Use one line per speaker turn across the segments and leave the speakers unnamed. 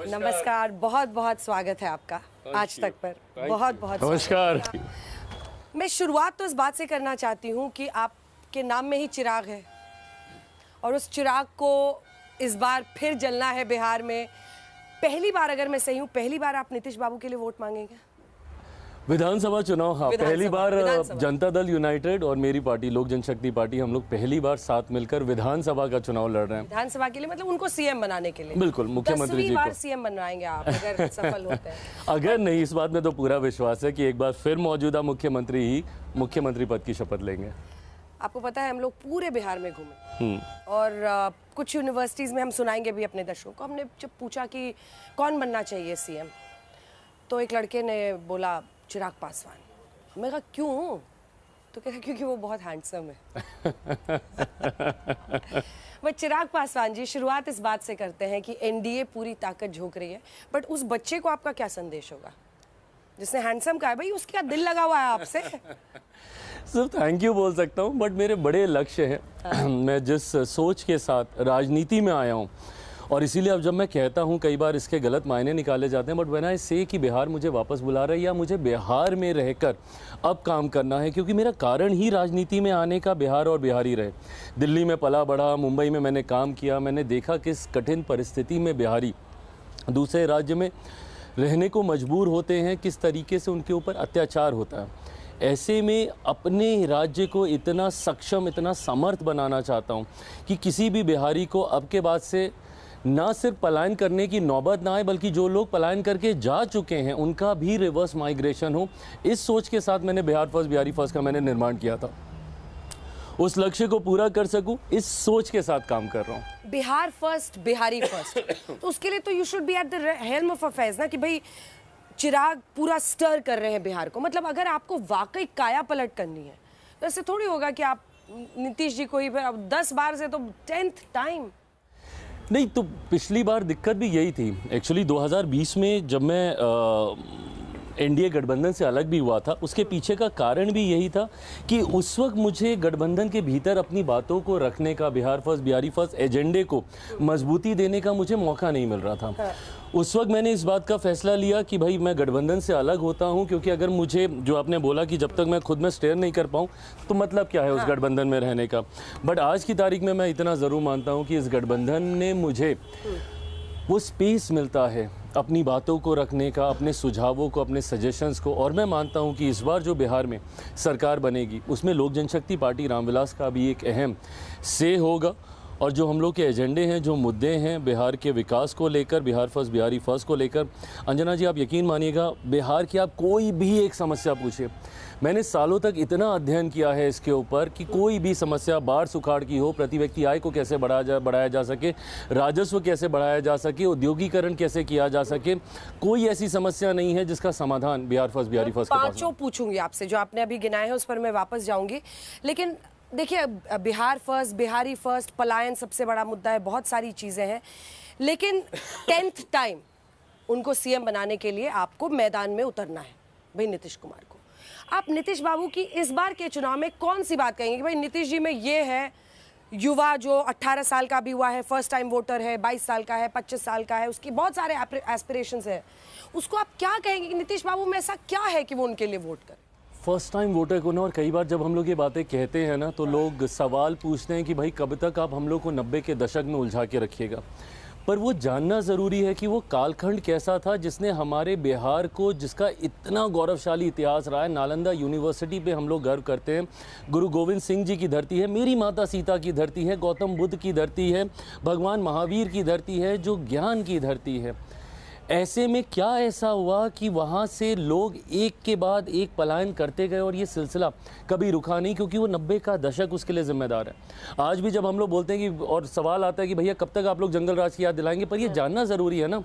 नमस्कार, बहुत बहुत स्वागत है आपका आज तक पर। बहुत बहुत
नमस्कार।
मैं शुरुआत तो इस बात से करना चाहती हूँ कि आपके नाम में ही चिराग है और उस चिराग को इस बार फिर जलना है बिहार में। पहली बार, अगर मैं सही हूँ, पहली बार आप नीतीश बाबू के लिए वोट मांगेंगे
विधानसभा चुनाव। हाँ, पहली बार
विधानसभा।
जनता दल यूनाइटेड और मेरी पार्टी लोक जनशक्ति पार्टी, हम लोग पहली बार साथ मिलकर विधानसभा का चुनाव लड़ रहे हैं।
विधानसभा के लिए, मतलब उनको सीएम बनाने के लिए।
बिल्कुल, मुख्यमंत्री जी
बार
को
सीएम बनवाएंगे आप अगर सफल होते हैं।
अगर नहीं, इस बात में तो पूरा विश्वास है कि एक बार फिर मौजूदा मुख्यमंत्री ही मुख्यमंत्री पद की शपथ लेंगे।
आपको पता है, हम लोग पूरे बिहार में घूमे और कुछ यूनिवर्सिटीज़ में हम सुनाएंगे भी अपने दर्शकों को। हमने जब पूछा कि कौन बनना चाहिए सीएम, तो एक लड़के ने बोला चिराग पासवान। मैं कहा क्यों? तो कहता क्योंकि वो बहुत हैंडसम है। वह चिराग पासवान जी, शुरुआत इस बात से करते हैं कि एनडीए पूरी ताकत झोंक रही है, बट उस बच्चे को आपका क्या संदेश होगा जिसने हैंडसम कहा है? भाई उसका दिल लगा हुआ है आपसे।
सिर्फ थैंक यू बोल सकता हूँ, बट मेरे बड़े लक्ष्य हैं। मैं जिस सोच के साथ राजनीति में आया हूँ, और इसीलिए अब जब मैं कहता हूँ, कई बार इसके गलत मायने निकाले जाते हैं, बट व्हेन आई से कि बिहार मुझे वापस बुला रहा है या मुझे बिहार में रहकर अब काम करना है, क्योंकि मेरा कारण ही राजनीति में आने का बिहार और बिहारी रहे। दिल्ली में पला बढ़ा, मुंबई में मैंने काम किया, मैंने देखा किस कठिन परिस्थिति में बिहारी दूसरे राज्य में रहने को मजबूर होते हैं, किस तरीके से उनके ऊपर अत्याचार होता है। ऐसे में अपने राज्य को इतना सक्षम, इतना समर्थ बनाना चाहता हूँ कि किसी भी बिहारी को अब के बाद से ना सिर्फ पलायन करने की नौबत ना आए, बल्कि जो लोग पलायन करके जा चुके हैं उनका भी रिवर्स माइग्रेशन हो। इस सोच के साथ मैंने बिहार फर्स्ट बिहारी फर्स्ट का मैंने निर्माण किया था। उस लक्ष्य को पूरा कर सकूं, इस सोच के साथ काम कर रहा हूं।
बिहार फर्स्ट बिहारी फर्स्ट, तो उसके लिए तो you should be at the helm of affairs ना, कि भाई चिराग पूरा स्टर कर रहे हैं बिहार को। मतलब अगर आपको वाकई काया पलट करनी है तो ऐसे थोड़ी होगा कि आप नीतीश जी को ही फिर अब 10 बार से तो 10th टाइम।
नहीं, तो पिछली बार दिक्कत भी यही थी। एक्चुअली 2020 में जब मैं एनडीए गठबंधन से अलग भी हुआ था, उसके पीछे का कारण भी यही था कि उस वक्त मुझे गठबंधन के भीतर अपनी बातों को रखने का, बिहार फर्स्ट बिहारी फर्स्ट एजेंडे को मजबूती देने का मुझे मौका नहीं मिल रहा था। उस वक्त मैंने इस बात का फैसला लिया कि भाई मैं गठबंधन से अलग होता हूं, क्योंकि अगर मुझे, जो आपने बोला कि जब तक मैं खुद में स्टेयर नहीं कर पाऊं तो मतलब क्या है उस गठबंधन में रहने का। बट आज की तारीख में मैं इतना ज़रूर मानता हूं कि इस गठबंधन ने मुझे वो स्पेस मिलता है अपनी बातों को रखने का, अपने सुझावों को, अपने सजेशंस को। और मैं मानता हूं कि इस बार जो बिहार में सरकार बनेगी उसमें लोक जनशक्ति पार्टी रामविलास का भी एक अहम से होगा। और जो हम लोग के एजेंडे हैं, जो मुद्दे हैं बिहार के विकास को लेकर, बिहार फर्स्ट बिहारी फर्स्ट को लेकर, अंजना जी आप यकीन मानिएगा, बिहार की आप कोई भी एक समस्या पूछिए, मैंने सालों तक इतना अध्ययन किया है इसके ऊपर कि कोई भी समस्या, बाढ़ सुखाड़ की हो, प्रति व्यक्ति आय को कैसे बढ़ाया जा सके, राजस्व कैसे बढ़ाया जा सके, उद्योगीकरण कैसे किया जा सके, कोई ऐसी समस्या नहीं है जिसका समाधान बिहार फर्स्ट बिहारी फर्स्ट के पास।
पांचों पूछूंगी आपसे, जो आपने अभी गिनाए हैं उस पर मैं वापस जाऊंगी। लेकिन देखिए, बिहार फर्स्ट बिहारी फर्स्ट, पलायन सबसे बड़ा मुद्दा है, बहुत सारी चीजें हैं, लेकिन 10th टाइम उनको सीएम बनाने के लिए आपको मैदान में उतरना है भाई नीतीश कुमार को। आप नीतीश बाबू की इस बार के चुनाव में कौन सी बात कहेंगे कि भाई नीतीश जी में ये है, युवा जो 18 साल का भी हुआ है, फर्स्ट टाइम वोटर है, 22 साल का है, 25 साल का है, उसकी बहुत सारे एस्पिरेशंस है, उसको आप क्या कहेंगे कि नीतीश बाबू में ऐसा क्या है कि वो उनके लिए वोट करें?
फर्स्ट टाइम वोटर को ना, और कई बार जब हम लोग ये बातें कहते हैं ना, तो लोग सवाल पूछते हैं कि भाई कब तक आप हम लोग को 90 के दशक में उलझा के रखिएगा। पर वो जानना ज़रूरी है कि वो कालखंड कैसा था जिसने हमारे बिहार को, जिसका इतना गौरवशाली इतिहास रहा है। नालंदा यूनिवर्सिटी पे हम लोग गर्व करते हैं, गुरु गोविंद सिंह जी की धरती है, मेरी माता सीता की धरती है, गौतम बुद्ध की धरती है, भगवान महावीर की धरती है, जो ज्ञान की धरती है। ऐसे में क्या ऐसा हुआ कि वहाँ से लोग एक के बाद एक पलायन करते गए और ये सिलसिला कभी रुका नहीं, क्योंकि वो 90 का दशक उसके लिए जिम्मेदार है। आज भी जब हम लोग बोलते हैं कि, और सवाल आता है कि भैया कब तक आप लोग जंगल राज की याद दिलाएंगे, पर ये जानना ज़रूरी है ना,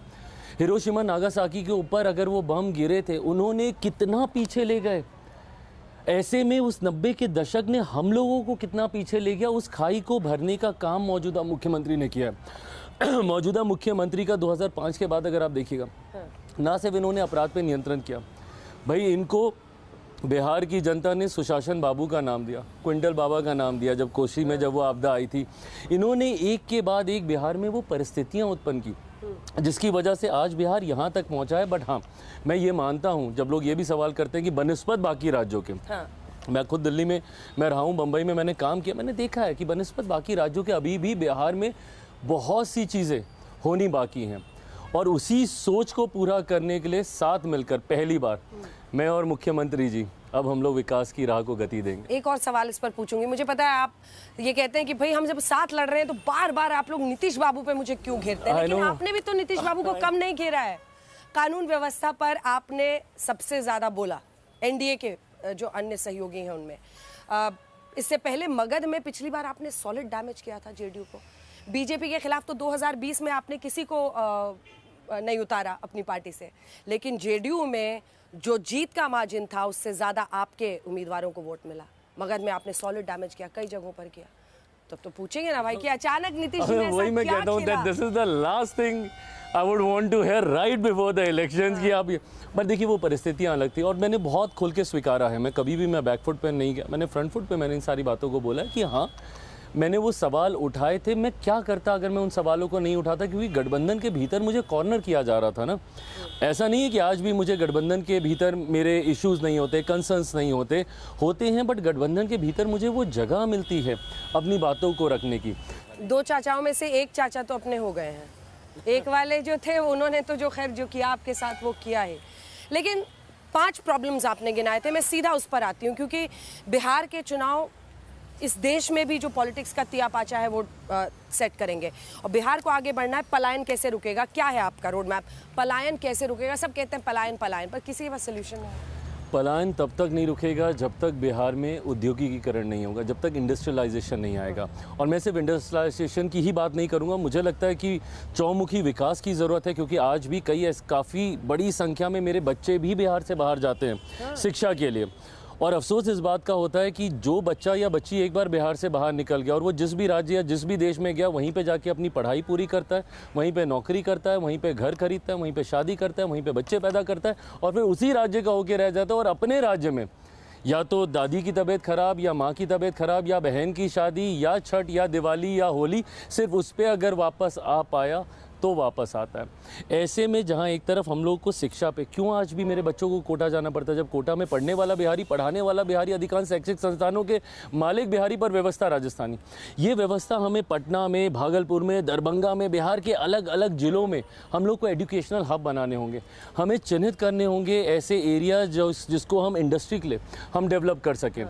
हिरोशिमा नागासाकी के ऊपर अगर वो बम गिरे थे, उन्होंने कितना पीछे ले गए। ऐसे में उस 90 के दशक ने हम लोगों को कितना पीछे ले गया। उस खाई को भरने का काम मौजूदा मुख्यमंत्री ने किया है। मौजूदा मुख्यमंत्री का 2005 के बाद अगर आप देखिएगा, ना सिर्फ इन्होंने अपराध पे नियंत्रण किया, भाई इनको बिहार की जनता ने सुशासन बाबू का नाम दिया, क्विंटल बाबा का नाम दिया जब कोशी में जब वो आपदा आई थी। इन्होंने एक के बाद एक बिहार में वो परिस्थितियां उत्पन्न की जिसकी वजह से आज बिहार यहाँ तक पहुँचा है। बट हाँ, मैं ये मानता हूँ, जब लोग ये भी सवाल करते हैं कि बनिस्बत बाकी राज्यों के, मैं खुद दिल्ली में मैं रहा हूँ, बम्बई में मैंने काम किया, मैंने देखा है कि बनिस्बत बाकी राज्यों के अभी भी बिहार में बहुत सी चीज़ें होनी बाकी हैं। और उसी सोच को पूरा करने के लिए साथ मिलकर पहली बार मैं और मुख्यमंत्री जी अब हम लोग विकास की राह को गति देंगे।
एक और सवाल इस पर पूछूंगी। मुझे पता है आप ये कहते हैं कि भाई हम जब साथ लड़ रहे हैं तो बार बार आप लोग नीतीश बाबू पे मुझे क्यों घेरते हैं, लेकिन आपने भी तो नीतीश बाबू को कम नहीं घेरा है। कानून व्यवस्था पर आपने सबसे ज्यादा बोला, एनडीए के जो अन्य सहयोगी हैं उनमें। इससे पहले मगध में पिछली बार आपने सॉलिड डैमेज किया था जेडीयू को। बीजेपी के खिलाफ तो 2020 में आपने किसी को नहीं उतारा अपनी पार्टी से, लेकिन जेडीयू में जो जीत का मार्जिन था उससे ज्यादा आपके उम्मीदवारों को वोट मिला। मगध में आपने सॉलिड डैमेज किया, कई जगहों पर किया। तब तो पूछेंगे ना भाई कि अचानक नीतीश जी ने
वही मैं कहता हूँ that this is the last thing I would want to hear right before the elections कि आप ये, पर देखिए वो परिस्थितियाँ अलग थी और मैंने बहुत खुल के स्वीकारा है। मैं कभी भी मैं बैकफुट पे नहीं गया, मैंने फ्रंट फुट पे मैंने इन सारी बातों को बोला है कि हाँ मैंने वो सवाल उठाए थे। मैं क्या करता अगर मैं उन सवालों को नहीं उठाता, क्योंकि गठबंधन के भीतर मुझे कॉर्नर किया जा रहा था ना। ऐसा नहीं है कि आज भी मुझे गठबंधन के भीतर मेरे इश्यूज़ नहीं होते, कंसर्न्स नहीं होते हैं, बट गठबंधन के भीतर मुझे वो जगह मिलती है अपनी बातों को रखने की।
2 चाचाओं में से एक चाचा तो अपने हो गए हैं, एक वाले जो थे उन्होंने तो जो खैर जो किया आपके साथ वो किया है। लेकिन 5 प्रॉब्लम्स आपने गिनाए थे, मैं सीधा उस पर आती हूँ, क्योंकि बिहार के चुनाव इस देश में भी जो पॉलिटिक्स का तिया पाचा है वो सेट करेंगे और बिहार को आगे बढ़ना है। पलायन कैसे रुकेगा, क्या है आपका रोड मैप? पलायन कैसे रुकेगा? सब कहते हैं पलायन पलायन, पर किसी के पास सोल्यूशन नहीं है।
पलायन तब तक नहीं रुकेगा जब तक बिहार में औद्योगिकीकरण नहीं होगा, जब तक इंडस्ट्रियलाइजेशन नहीं आएगा। और मैं सिर्फ इंडस्ट्रियलाइजेशन की ही बात नहीं करूंगा, मुझे लगता है कि चौमुखी विकास की ज़रूरत है, क्योंकि आज भी काफ़ी बड़ी संख्या में मेरे बच्चे भी बिहार से बाहर जाते हैं शिक्षा के लिए। और अफसोस इस बात का होता है कि जो बच्चा या बच्ची एक बार बिहार से बाहर निकल गया और वो जिस भी राज्य या जिस भी देश में गया वहीं पे जाके अपनी पढ़ाई पूरी करता है, वहीं पे नौकरी करता है, वहीं पे घर खरीदता है, वहीं पे शादी करता है, वहीं पे बच्चे पैदा करता है और फिर उसी राज्य का होके रह जाता है। और अपने राज्य में या तो दादी की तबीयत ख़राब या माँ की तबीयत ख़राब या बहन की शादी या छठ या दिवाली या होली, सिर्फ उस पर अगर वापस आ पाया तो वापस आता है। ऐसे में जहाँ एक तरफ हम लोग को शिक्षा पे, क्यों आज भी मेरे बच्चों को कोटा जाना पड़ता है, जब कोटा में पढ़ने वाला बिहारी, पढ़ाने वाला बिहारी, अधिकांश शैक्षिक संस्थानों के मालिक बिहारी पर व्यवस्था राजस्थानी। ये व्यवस्था हमें पटना में, भागलपुर में, दरभंगा में, बिहार के अलग अलग ज़िलों में हम लोग को एजुकेशनल हब बनाने होंगे। हमें चिन्हित करने होंगे ऐसे एरिया जिसको हम इंडस्ट्री के लिए हम डेवलप कर सकें।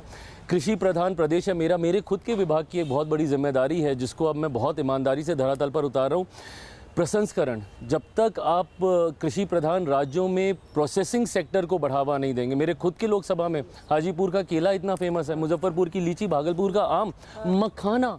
कृषि प्रधान प्रदेश है मेरा, मेरे खुद के विभाग की एक बहुत बड़ी जिम्मेदारी है जिसको अब मैं बहुत ईमानदारी से धरातल पर उतार रहा हूँ। प्रसंस्करण, जब तक आप कृषि प्रधान राज्यों में प्रोसेसिंग सेक्टर को बढ़ावा नहीं देंगे, मेरे खुद के लोकसभा में हाजीपुर का केला इतना फेमस है, मुजफ्फरपुर की लीची, भागलपुर का आम, मखाना,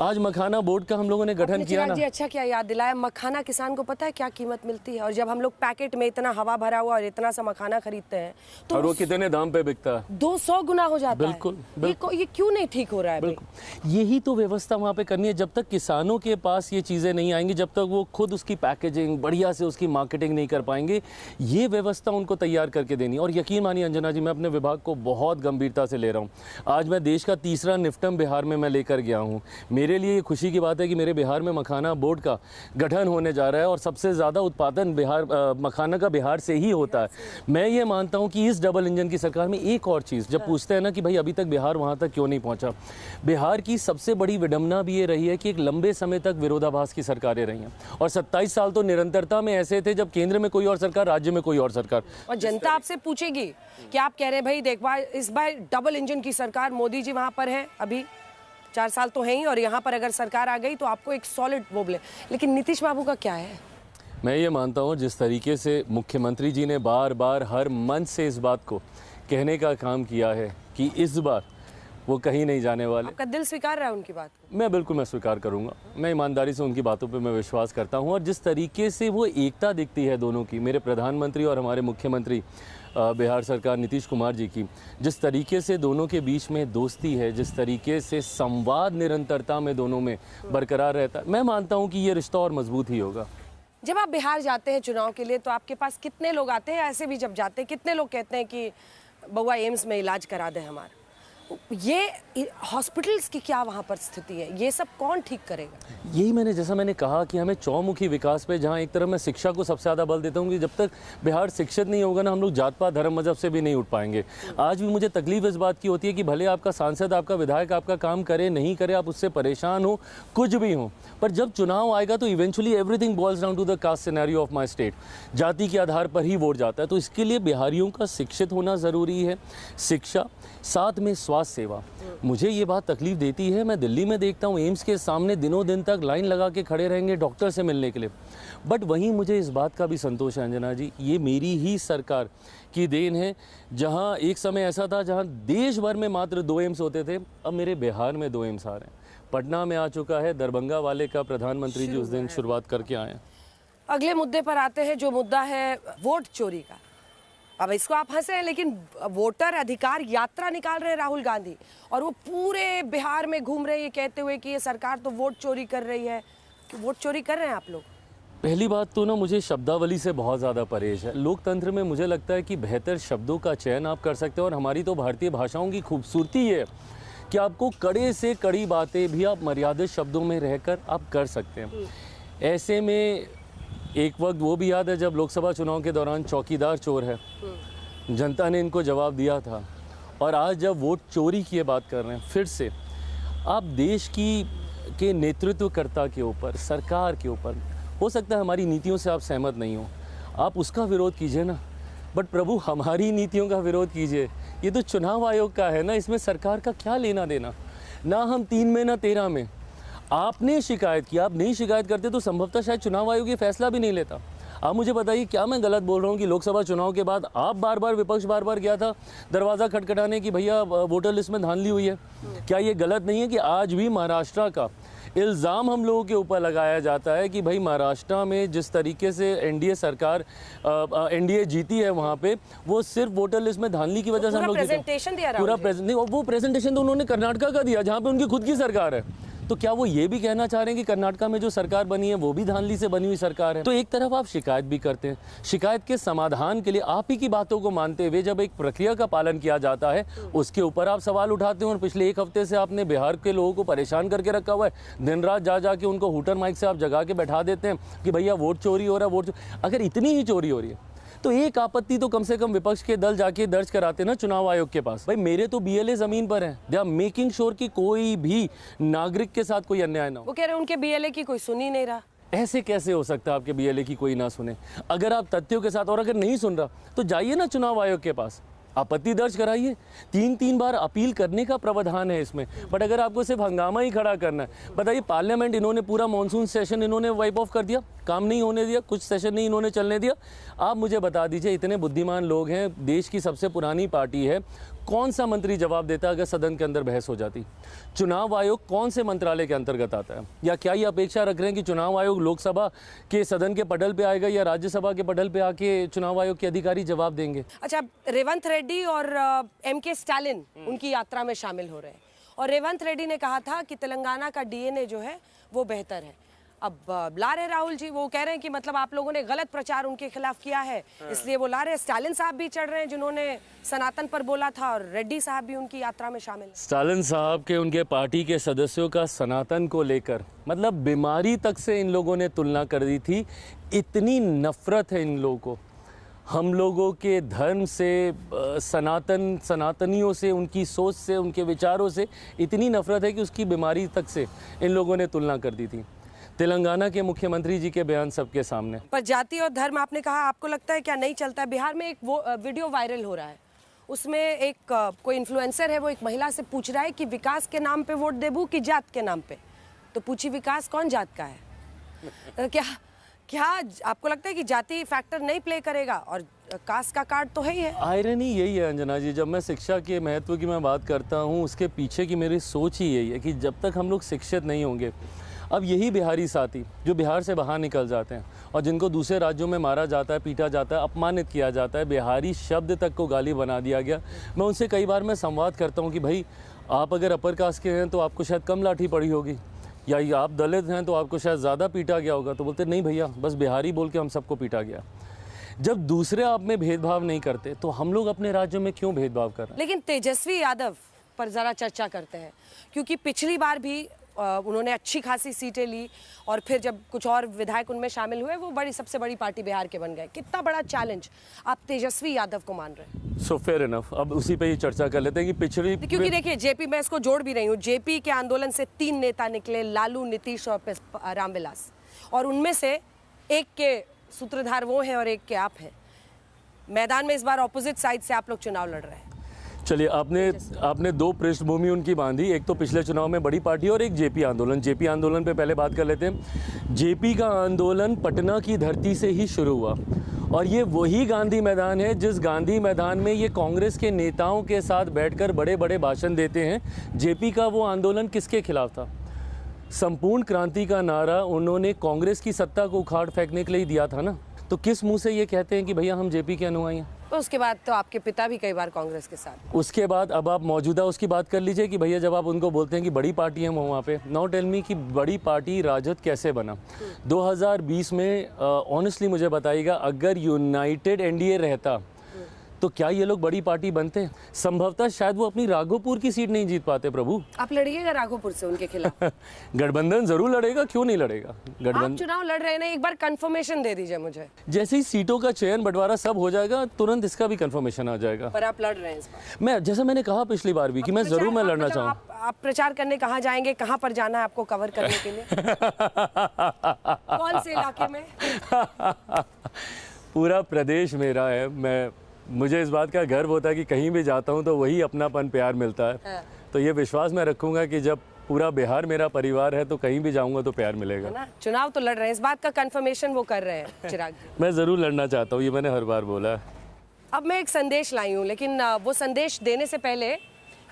आज मखाना बोर्ड का हम लोगों ने गठन किया ना।
जी अच्छा क्या याद दिलाया, मखाना किसान को पता है क्या कीमत मिलती है? और जब हम लोग पैकेट में इतना हवा भरा हुआ और इतना सा मखाना खरीदते हैं तो
और वो कितने दाम पे बिकता है?
200 गुना हो जाता है।
बिल्कुल।
ये क्यों नहीं ठीक हो रहा है?
बिल्कुल, यही तो व्यवस्था वहाँ पे करनी है। जब तक किसानों के पास ये चीज़ें नहीं आएंगी, जब तक वो खुद उसकी पैकेजिंग बढ़िया से उसकी मार्केटिंग नहीं कर पाएंगे, ये व्यवस्था उनको तैयार करके देनी। और यकीन मानिए अंजना जी, मैं अपने विभाग को बहुत गंभीरता से ले रहा हूँ। आज मैं देश का 3रा निफ्टम बिहार में मैं लेकर गया हूँ। मेरे लिए ये खुशी की बात है कि मेरे बिहार में मखाना बोर्ड का गठन होने जा रहा है और सबसे ज़्यादा उत्पादन मखाना का बिहार से ही होता है। मैं ये मानता हूँ कि इस डबल इंजन की सरकार में एक और चीज़, जब पूछते हैं ना कि भाई अभी तक बिहार वहाँ तक क्यों नहीं पहुँचा, बिहार की सबसे बड़ी विडंबना भी ये रही है कि एक लंबे समय तक विरोधाभास की सरकारें रही हैं और 27 साल तो निरंतरता में ऐसे थे जब केंद्र में कोई और सरकार, राज्य में कोई और सरकार।
और जनता आपसे पूछेगी कि आप कह रहे हैं भाई देख भाई इस बार डबल इंजन की सरकार, मोदी जी वहाँ पर हैं, अभी 4 साल तो हैं ही, और यहाँ पर अगर सरकार आ गई तो आपको एक सॉलिड वो बोले, लेकिन नीतीश बाबू का क्या है?
मैं ये मानता हूँ जिस तरीके से मुख्यमंत्री जी ने बार बार हर मंच से इस बात को कहने का काम किया है कि इस बार वो कहीं नहीं जाने वाले।
आपका दिल स्वीकार रहा है उनकी बात को?
मैं स्वीकार करूंगा। मैं ईमानदारी से उनकी बातों पे मैं विश्वास करता हूं और जिस तरीके से वो एकता दिखती है दोनों की, मेरे प्रधानमंत्री और हमारे मुख्यमंत्री बिहार सरकार नीतीश कुमार जी की, जिस तरीके से दोनों के बीच में दोस्ती है, जिस तरीके से संवाद निरंतरता में दोनों में बरकरार रहता है, मैं मानता हूँ कि ये रिश्ता और मजबूत ही होगा।
जब आप बिहार जाते हैं चुनाव के लिए तो आपके पास कितने लोग आते हैं? ऐसे भी जब जाते हैं कितने लोग कहते हैं कि बउआ एम्स में इलाज करा दें हमारा? ये हॉस्पिटल्स की क्या वहाँ पर स्थिति है, ये सब कौन ठीक करेगा?
यही जैसा मैंने कहा कि हमें चौमुखी विकास पे, जहाँ एक तरफ मैं शिक्षा को सबसे ज़्यादा बल देता हूँ कि जब तक बिहार शिक्षित नहीं होगा ना, हम लोग जात पात धर्म मजहब से भी नहीं उठ पाएंगे। आज भी मुझे तकलीफ इस बात की होती है कि भले आपका सांसद, आपका विधायक आपका काम करे नहीं करे, आप उससे परेशान हो, कुछ भी हो, पर जब चुनाव आएगा तो eventually everything boils down to the caste scenario of my state. जाति के आधार पर ही वोट जाता है। तो इसके लिए बिहारियों का शिक्षित होना ज़रूरी है, शिक्षा, साथ में स्वास्थ्य सेवा। मुझे ये बात तकलीफ देती है, मैं दिल्ली में देखता हूँ एम्स के सामने दिनों दिन तक लाइन लगा के खड़े रहेंगे डॉक्टर से मिलने के लिए। बट वहीं मुझे इस बात का भी संतोष है अंजना जी, ये मेरी ही सरकार की देन है। जहाँ एक समय ऐसा था जहाँ देश भर में मात्र 2 एम्स होते थे, अब मेरे बिहार में 2 एम्स आ रहे हैं। पटना में आ चुका है, दरभंगा वाले का प्रधानमंत्री जी उस दिन शुरुआत करके आए हैं।
अगले मुद्दे पर आते हैं, जो मुद्दा है वोट चोरी का। अब इसको आप हंसे हैं, लेकिन वोटर अधिकार यात्रा निकाल रहे हैं राहुल गांधी, और वो पूरे बिहार में घूम रहे हैं ये कहते हुए कि ये सरकार तो वोट चोरी कर रही है। वोट चोरी कर रहे हैं आप लोग?
पहली बात तो ना, मुझे शब्दावली से बहुत ज़्यादा परहेज है। लोकतंत्र में मुझे लगता है कि बेहतर शब्दों का चयन आप कर सकते हो, और हमारी तो भारतीय भाषाओं की खूबसूरती है कि आपको कड़े से कड़ी बातें भी आप मर्यादित शब्दों में रहकर आप कर सकते हैं। ऐसे में एक वक्त वो भी याद है जब लोकसभा चुनाव के दौरान चौकीदार चोर है, जनता ने इनको जवाब दिया था। और आज जब वोट चोरी की बात कर रहे हैं, फिर से आप देश के नेतृत्वकर्ता के ऊपर, सरकार के ऊपर, हो सकता है हमारी नीतियों से आप सहमत नहीं हो, आप उसका विरोध कीजिए ना, बट प्रभु हमारी नीतियों का विरोध कीजिए। ये तो चुनाव आयोग का है ना, इसमें सरकार का क्या लेना देना। ना हम 3 में ना 13 में। आपने शिकायत की, आप नहीं शिकायत करते तो संभवतः शायद चुनाव आयोग ये फैसला भी नहीं लेता। आप मुझे बताइए, क्या मैं गलत बोल रहा हूँ कि लोकसभा चुनाव के बाद आप बार-बार, विपक्ष बार-बार गया था दरवाज़ा खटखटाने की भैया वोटर लिस्ट में धांधली हुई है? क्या ये गलत नहीं है कि आज भी महाराष्ट्र का इल्ज़ाम हम लोगों के ऊपर लगाया जाता है कि भाई महाराष्ट्र में जिस तरीके से एनडीए सरकार एनडीए जीती है, वहाँ पे वो सिर्फ वोटर लिस्ट में धांधली की वजह से हम लोग
प्रेजेंटेशन दिया,
पूरा नहीं, वो प्रेजेंटेशन तो उन्होंने कर्नाटका का दिया जहाँ पे उनकी खुद की सरकार है। तो क्या वो ये भी कहना चाह रहे हैं कि कर्नाटका में जो सरकार बनी है वो भी धांधली से बनी हुई सरकार है? तो एक तरफ आप शिकायत भी करते हैं, शिकायत के समाधान के लिए आप ही की बातों को मानते हुए जब एक प्रक्रिया का पालन किया जाता है उसके ऊपर आप सवाल उठाते हैं। और पिछले 1 हफ्ते से आपने बिहार के लोगों को परेशान करके रखा हुआ है। दिन रात जा के उनको हुटर माइक से आप जगा के बैठा देते हैं कि भैया वोट चोरी हो रहा है, वोट चोरी। अगर इतनी ही चोरी हो रही है तो एक आपत्ति तो कम से कम विपक्ष के दल जाके दर्ज कराते ना चुनाव आयोग के पास। भाई मेरे तो बीएलए जमीन पर हैं, दे आर मेकिंग श्योर कि कोई भी नागरिक के साथ कोई अन्याय ना हो।
वो कह रहे हैं उनके बीएलए की कोई सुन ही नहीं रहा।
ऐसे कैसे हो सकता है आपके बीएलए की कोई ना सुने? अगर आप तथ्यों के साथ, और अगर नहीं सुन रहा तो जाइए ना चुनाव आयोग के पास, आपत्ति दर्ज कराइए। 3 बार अपील करने का प्रावधान है इसमें। बट अगर आपको सिर्फ हंगामा ही खड़ा करना है, बताइए पार्लियामेंट इन्होंने पूरा मॉनसून सेशन इन्होंने वाइप ऑफ कर दिया, काम नहीं होने दिया, कुछ सेशन नहीं इन्होंने चलने दिया। आप मुझे बता दीजिए, इतने बुद्धिमान लोग हैं, देश की सबसे पुरानी पार्टी है, कौन सा मंत्री जवाब देता अगर सदन के अंदर बहस हो जाती? चुनाव आयोग कौन से मंत्रालय के अंतर्गत आता है? या क्या ये अपेक्षा रख रहे हैं कि चुनाव आयोग लोकसभा के सदन के पटल पे आएगा या राज्यसभा के पटल पे आके चुनाव आयोग के अधिकारी जवाब देंगे?
अच्छा, रेवंत रेड्डी और एमके स्टालिन उनकी यात्रा में शामिल हो रहे हैं, और रेवंत रेड्डी ने कहा था कि तेलंगाना का डीएनए जो है वो बेहतर है। अब ला रहे राहुल जी, वो कह रहे हैं कि मतलब आप लोगों ने गलत प्रचार उनके खिलाफ किया है, इसलिए वो ला रहे हैं। स्टालिन साहब भी चढ़ रहे हैं जिन्होंने सनातन पर बोला था, और रेड्डी साहब भी उनकी यात्रा में शामिल हैं।
स्टालिन साहब के, उनके पार्टी के सदस्यों का सनातन को लेकर मतलब बीमारी तक से इन लोगों ने तुलना कर दी थी। इतनी नफरत है इन लोगों को हम लोगों के धर्म से, सनातनियों से, उनकी सोच से, उनके विचारों से इतनी नफरत है कि उसकी बीमारी तक से इन लोगों ने तुलना कर दी थी। तेलंगाना के मुख्यमंत्री जी के बयान सबके सामने।
पर जाति और धर्म आपने कहा, आपको लगता है क्या नहीं चलता है? बिहार में एक वो वीडियो वायरल हो रहा है, उसमें एक कोई इन्फ्लुएंसर है, वो एक महिला से पूछ रहा है कि विकास के नाम पे वोट देबू कि जात के नाम पे? तो पूछी विकास कौन जात का है? तो क्या आपको लगता है कि जाति फैक्टर नहीं प्ले करेगा और कास्ट का कार्ड तो है ही है?
आयरनी यही है अंजना जी, जब मैं शिक्षा के महत्व की मैं बात करता हूँ, उसके पीछे की मेरी सोच ही यही है कि जब तक हम लोग शिक्षित नहीं होंगे, अब यही बिहारी साथी जो बिहार से बाहर निकल जाते हैं और जिनको दूसरे राज्यों में मारा जाता है, पीटा जाता है, अपमानित किया जाता है, बिहारी शब्द तक को गाली बना दिया गया। मैं उनसे कई बार मैं संवाद करता हूँ कि भाई आप अगर अपर कास्ट के हैं तो आपको शायद कम लाठी पड़ी होगी, या आप दलित हैं तो आपको शायद ज़्यादा पीटा गया होगा। तो बोलते नहीं भैया, बस बिहारी बोल के हम सबको पीटा गया। जब दूसरे आप में भेदभाव नहीं करते तो हम लोग अपने राज्यों में क्यों भेदभाव कर रहे हैं?
लेकिन तेजस्वी यादव पर ज़रा चर्चा करते हैं, क्योंकि पिछली बार भी उन्होंने अच्छी खासी सीटें ली और फिर जब कुछ और विधायक उनमें शामिल हुए वो सबसे बड़ी पार्टी बिहार के बन गए। कितना बड़ा चैलेंज आप तेजस्वी यादव को मान रहे हैं?
सो फेयर इनफ, अब उसी पे ही चर्चा कर लेते हैं कि पिछड़ी,
क्योंकि देखिए जेपी, मैं इसको जोड़ भी रही हूँ, जेपी के आंदोलन से 3 नेता निकले, लालू, नीतीश और रामविलास, और उनमें से एक के सूत्रधार वो हैं और एक के आप हैं। मैदान में इस बार ऑपोजिट साइड से आप लोग चुनाव लड़ रहे हैं।
चलिए, आपने दो पृष्ठभूमि उनकी बांधी, एक तो पिछले चुनाव में बड़ी पार्टी और एक जेपी आंदोलन। जेपी आंदोलन पे पहले बात कर लेते हैं। जेपी का आंदोलन पटना की धरती से ही शुरू हुआ और ये वही गांधी मैदान है जिस गांधी मैदान में ये कांग्रेस के नेताओं के साथ बैठकर बड़े बड़े भाषण देते हैं। जेपी का वो आंदोलन किसके खिलाफ था? संपूर्ण क्रांति का नारा उन्होंने कांग्रेस की सत्ता को उखाड़ फेंकने के लिए दिया था ना। तो किस मुंह से ये कहते हैं कि भैया हम जेपी के अनुयायी हैं?
उसके बाद तो आपके पिता भी कई बार कांग्रेस के साथ।
उसके बाद अब आप मौजूदा उसकी बात कर लीजिए कि भैया जब आप उनको बोलते हैं कि बड़ी पार्टी है वहाँ पे, नाउ टेल मी कि बड़ी पार्टी राजद कैसे बना 2020 में? ऑनेस्टली मुझे बताइएगा, अगर यूनाइटेड एनडीए रहता तो क्या ये लोग बड़ी पार्टी बनते? संभवतः शायद वो अपनी राघोपुर की सीट नहीं जीत पाते। प्रभु,
आप लड़िएगा राघोपुर से उनके खिलाफ?
गठबंधन जरूर लड़ेगा, क्यों नहीं लड़ेगा गठबंधन?
आप चुनाव लड़ रहे हैं ना, एक बार कंफर्मेशन दे दीजिए मुझे।
जैसे ही सीटों का चयन बंटवारा सब हो जाएगा तुरंत इसका भी कंफर्मेशन आ जाएगा।
पर आप लड़ रहे हैं इस बार?
मैं, जैसा मैंने कहा पिछली बार भी, कि मैं जरूर मैं लड़ना चाहूँ।
आप प्रचार करने कहाँ जाएंगे, कहाँ पर जाना है आपको कवर करने के लिए? कौन से इलाके में?
पूरा प्रदेश मेरा है। मुझे इस बात का गर्व होता है कि कहीं भी जाता हूं तो वही अपनापन प्यार मिलता है। तो ये विश्वास मैं रखूंगा कि जब पूरा बिहार मेरा परिवार है तो कहीं भी जाऊंगा तो प्यार मिलेगा
ना। चुनाव तो लड़ रहे हैं, इस बात का कंफर्मेशन वो कर रहे हैं चिराग जी।
मैं जरूर लड़ना चाहता हूँ, ये मैंने हर बार बोला है।
अब मैं एक संदेश लाई हूँ, लेकिन वो संदेश देने से पहले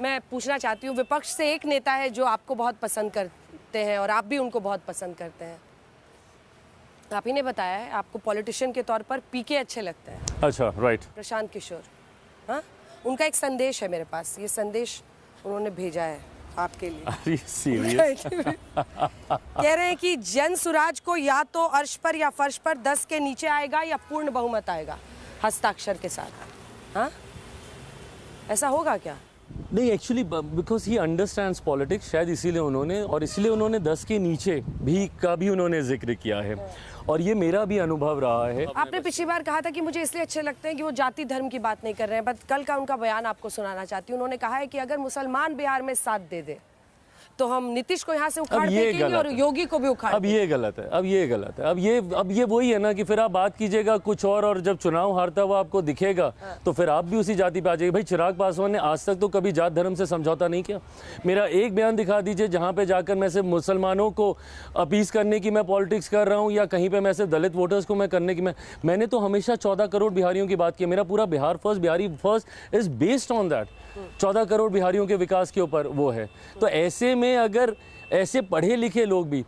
मैं पूछना चाहती हूँ, विपक्ष से एक नेता है जो आपको बहुत पसंद करते हैं और आप भी उनको बहुत पसंद करते हैं। आप ही ने बताया है आपको पॉलिटिशियन के तौर पर पीके अच्छे लगते हैं।
अच्छा, राइट।
प्रशांत किशोर, हाँ, उनका एक संदेश है मेरे पास, ये संदेश उन्होंने भेजा है आपके लिए।
सीरियस?
कह रहे हैं कि जन सुराज को या तो अर्श पर या फर्श पर 10 के नीचे आएगा या पूर्ण बहुमत आएगा, हस्ताक्षर के साथ। हाँ, ऐसा होगा क्या?
नहीं, actually because he understands politics, शायद इसीलिए उन्होंने 10 के नीचे भी उन्होंने जिक्र किया है और ये मेरा भी अनुभव रहा है।
आपने पिछली बार कहा था कि मुझे इसलिए अच्छे लगते हैं कि वो जाति धर्म की बात नहीं कर रहे हैं, बट कल का उनका बयान आपको सुनाना चाहती हूँ। उन्होंने कहा है कि अगर मुसलमान बिहार में साथ दे दे तो हम नीतीश को यहाँ से उखाड़ देंगे और योगी को भी उखाड़ देंगे।
अब ये गलत है, अब ये वही है ना कि फिर आप बात कीजिएगा कुछ और जब चुनाव हारता हुआ आपको दिखेगा तो फिर आप भी उसी जाति पे आ जाइए। भाई, चिराग पासवान ने आज तक तो कभी जात धर्म से समझौता नहीं किया। मेरा एक बयान दिखा दीजिए जहाँ पे जाकर मैं सिर्फ मुसलमानों को अपीस करने की मैं पॉलिटिक्स कर रहा हूँ या कहीं पर मैं सिर्फ दलित वोटर्स को मैं करने की मैंने तो हमेशा 14 करोड़ बिहारियों की बात की। मेरा पूरा Bihar first, Bihari first is based on that. 14 crore बिहारियों के विकास के ऊपर वो है। तो ऐसे में अगर ऐसे पढ़े लिखे लोग भी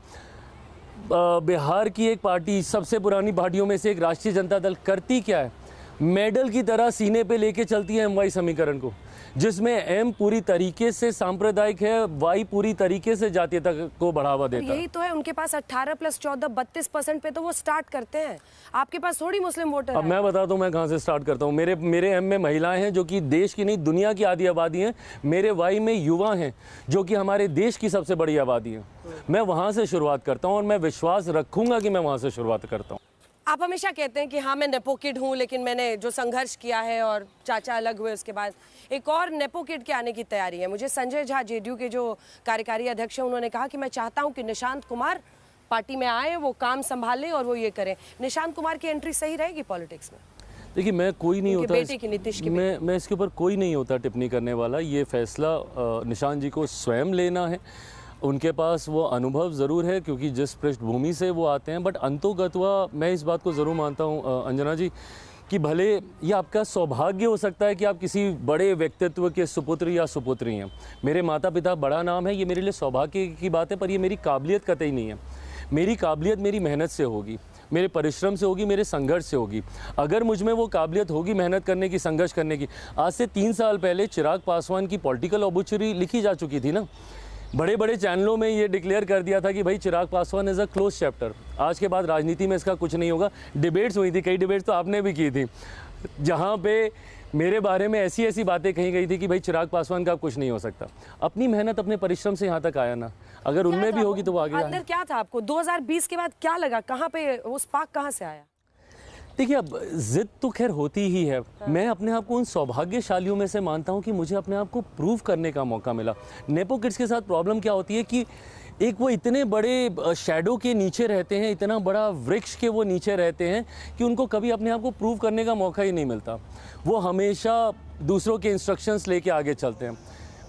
बिहार की एक पार्टी, सबसे पुरानी पार्टियों में से एक राष्ट्रीय जनता दल, करती क्या है? मेडल की तरह सीने पे लेके चलती है एमवाई समीकरण को, जिसमें एम पूरी तरीके से सांप्रदायिक है, वाई पूरी तरीके से जातीयता को बढ़ावा देता है।
यही तो है, उनके पास 18 + 14 32% पे तो वो स्टार्ट करते हैं। आपके पास थोड़ी मुस्लिम वोटर है।
अब मैं बताता हूँ मैं कहाँ से स्टार्ट करता हूँ। मेरे एम में महिलाएं हैं जो कि देश की नहीं दुनिया की आधी आबादी हैं। मेरे वाई में युवा हैं जो कि हमारे देश की सबसे बड़ी आबादी है। मैं वहाँ से शुरुआत करता हूँ और मैं विश्वास रखूंगा कि मैं वहाँ से शुरुआत करता हूँ।
आप हमेशा कहते हैं कि हाँ मैं नेपो किड हूँ, लेकिन मैंने जो संघर्ष किया है और चाचा अलग हुए उसके बाद एक और नेपो किड के आने की तैयारी है। मुझे संजय झा, जेडीयू के जो कार्यकारी अध्यक्ष हैं, उन्होंने कहा कि मैं चाहता हूँ कि निशांत कुमार पार्टी में आए, वो काम संभालें और वो ये करें। निशांत कुमार की एंट्री सही रहेगी पॉलिटिक्स में?
देखिए, मैं कोई नहीं होता
बेटे की, नीतीश की
मैं इसके ऊपर कोई नहीं होता टिप्पणी करने वाला। ये फैसला निशांत जी को स्वयं लेना है। उनके पास वो अनुभव ज़रूर है क्योंकि जिस पृष्ठभूमि से वो आते हैं, बट अंतोगत्वा मैं इस बात को ज़रूर मानता हूँ अंजना जी कि भले ये आपका सौभाग्य हो सकता है कि आप किसी बड़े व्यक्तित्व के सुपुत्र या सुपुत्री हैं। मेरे माता पिता बड़ा नाम है, ये मेरे लिए सौभाग्य की बात है, पर ये मेरी काबिलियत कतई नहीं है। मेरी काबिलियत मेरी मेहनत से होगी, मेरे परिश्रम से होगी, मेरे संघर्ष से होगी। अगर मुझ में वो काबिलियत होगी मेहनत करने की, संघर्ष करने की। आज से 3 साल पहले चिराग पासवान की पॉलिटिकल ऑब्चुरी लिखी जा चुकी थी ना। बड़े बड़े चैनलों में ये डिक्लेयर कर दिया था कि भाई Chirag Paswan is a close chapter. आज के बाद राजनीति में इसका कुछ नहीं होगा। डिबेट्स हुई थी, कई डिबेट्स तो आपने भी की थी, जहाँ पे मेरे बारे में ऐसी ऐसी बातें कही गई थी कि भाई चिराग पासवान का अब कुछ नहीं हो सकता। अपनी मेहनत अपने परिश्रम से यहाँ तक आया ना, अगर उनमें भी होगी तो वो आगे
अंदर
आए।
क्या था आपको 2020 के बाद क्या लगा, कहाँ पे वो स्पार्क कहाँ से आया?
देखिए, अब जिद तो खैर होती ही है। मैं अपने आप को उन सौभाग्यशालियों में से मानता हूँ कि मुझे अपने आप को प्रूव करने का मौका मिला। नेपो किड्स के साथ प्रॉब्लम क्या होती है कि एक वो इतने बड़े शैडो के नीचे रहते हैं, इतना बड़ा वृक्ष के वो नीचे रहते हैं कि उनको कभी अपने आप को प्रूव करने का मौका ही नहीं मिलता। वो हमेशा दूसरों के इंस्ट्रक्शंस लेके आगे चलते हैं।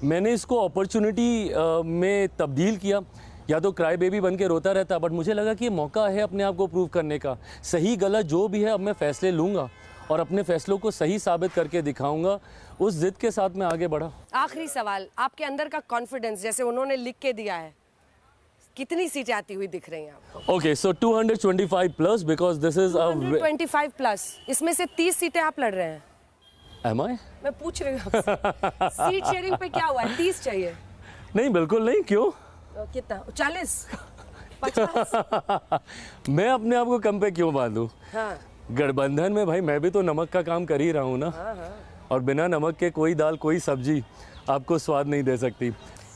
मैंने इसको अपॉर्चुनिटी में तब्दील किया, या तो क्राई बेबी बन के रोता रहता, बट मुझे लगा कि ये मौका है अपने आप को प्रूव करने का। सही गलत जो भी है, अब मैं फैसले लूँगा और अपने फैसलों को सही साबित करके दिखाऊंगा। उस जिद के साथ मैं आगे बढ़ा।
आखिरी सवाल, आपके अंदर का कॉन्फिडेंस, जैसे उन्होंने लिख के दिया है, कितनी सीटें आती हुई दिख रही हैं आपको?
Okay, so 225 plus, because this is
225 plus, इसमें से 30 सीटें आप लड़ रहे हैं।
एम आई?
मैं पूछ रही हूँ आपसे। सीट शेयरिंग पे क्या हुआ है? 30 चाहिए?
नहीं, बिल्कुल नहीं। क्यों?
कितना? 40? 50?
मैं अपने आप को कम पे क्यों बांधूं?
हाँ।
गठबंधन में भाई मैं भी तो नमक का काम कर ही रहा हूँ ना। और बिना नमक के कोई दाल कोई सब्जी आपको स्वाद नहीं दे सकती।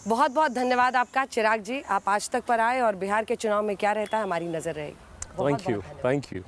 बहुत बहुत धन्यवाद आपका चिराग जी, आप आज तक पर आए और बिहार के चुनाव में क्या रहता है हमारी नजर रहेगी।
Thank you, thank you.